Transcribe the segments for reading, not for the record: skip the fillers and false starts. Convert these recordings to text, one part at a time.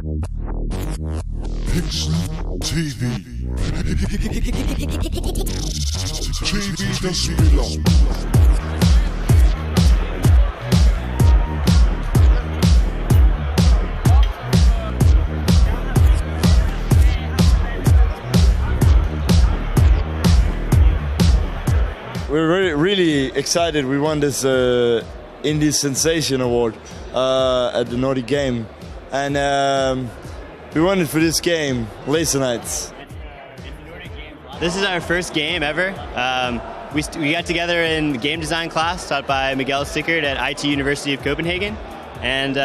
Pixel.tv. TV, der spiller. We're really excited. We won this Indie Sensation Award at the Nordic Game, and we won it for this game, Laza Knitez. This is our first game ever. We got together in the game design class taught by Miguel Stickert at IT University of Copenhagen, and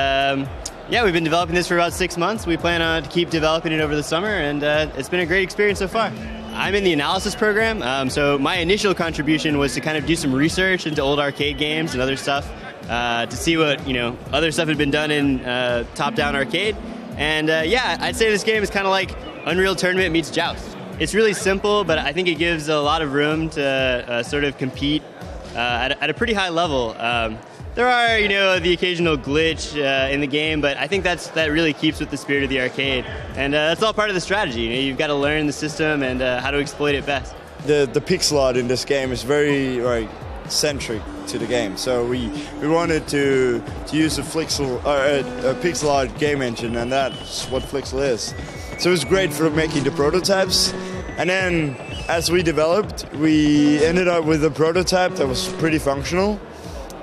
yeah, we've been developing this for about 6 months. We plan on to keep developing it over the summer, and it's been a great experience so far. I'm in the analysis program, so my initial contribution was to kind of do some research into old arcade games and other stuff to see what other stuff had been done in top-down arcade. And yeah, I'd say this game is kind of like Unreal Tournament meets Joust. It's really simple, but I think it gives a lot of room to sort of compete at a pretty high level. There are, the occasional glitch in the game, but I think that really keeps with the spirit of the arcade. And that's all part of the strategy. You've got to learn the system and how to exploit it best. The pixel art in this game is very centric to the game. So we wanted to use a pixel art game engine, and that's what Pixel is. So it was great for making the prototypes. And then as we developed, we ended up with a prototype that was pretty functional.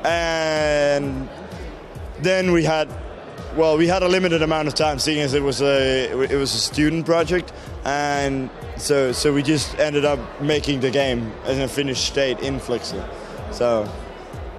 And then we had a limited amount of time, seeing as it was a student project, and so we just ended up making the game in a finished state in Pixel. So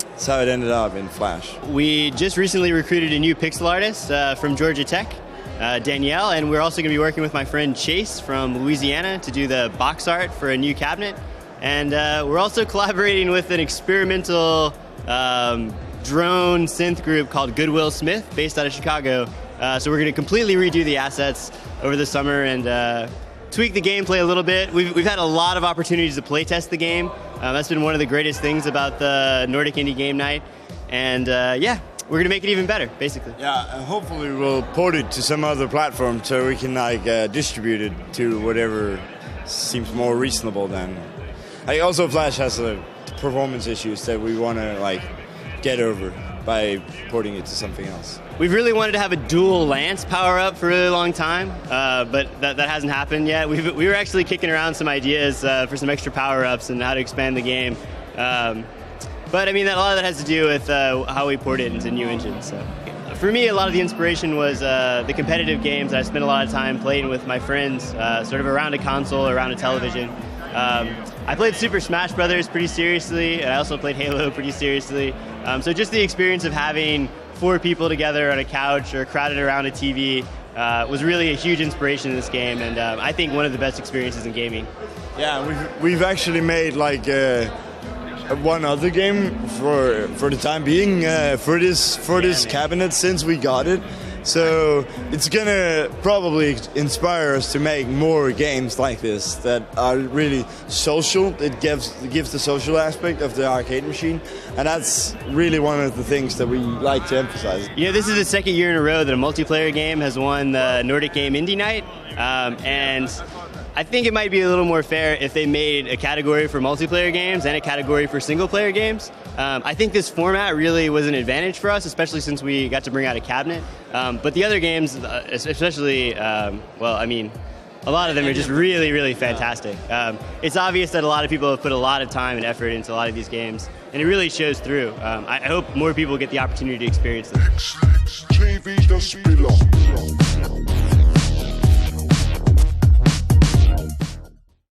that's how it ended up in Flash. We just recently recruited a new pixel artist from Georgia Tech, Danielle, and we're also going to be working with my friend Chase from Louisiana to do the box art for a new cabinet. And we're also collaborating with an experimental drone synth group called Goodwill Smith, based out of Chicago. So we're going to completely redo the assets over the summer and tweak the gameplay a little bit. We've had a lot of opportunities to play test the game. That's been one of the greatest things about the Nordic Indie Game Night. And yeah, we're going to make it even better, basically. Yeah, and hopefully we'll port it to some other platform so we can distribute it to whatever seems more reasonable than. Also, Flash has performance issues that we want to get over by porting it to something else. We've really wanted to have a dual lance power-up for a really long time, but that hasn't happened yet. We were actually kicking around some ideas for some extra power-ups and how to expand the game. But I mean, a lot of that has to do with how we port it into new engines. So. For me, a lot of the inspiration was the competitive games that I spent a lot of time playing with my friends, sort of around a console, around a television. I played Super Smash Brothers pretty seriously, and I also played Halo pretty seriously. So just the experience of having 4 people together on a couch or crowded around a TV was really a huge inspiration in this game, and I think one of the best experiences in gaming. Yeah, we've actually made one other game for the time being for this cabinet since we got it. So it's gonna probably inspire us to make more games like this that are really social. It gives the social aspect of the arcade machine, and that's really one of the things that we like to emphasize. This is the second year in a row that a multiplayer game has won the Nordic Game Indie Night, and I think it might be a little more fair if they made a category for multiplayer games and a category for single-player games. I think this format really was an advantage for us, especially since we got to bring out a cabinet. But the other games, especially, a lot of them are just really, really fantastic. It's obvious that a lot of people have put a lot of time and effort into a lot of these games, and it really shows through. I hope more people get the opportunity to experience them. TV, der spiller.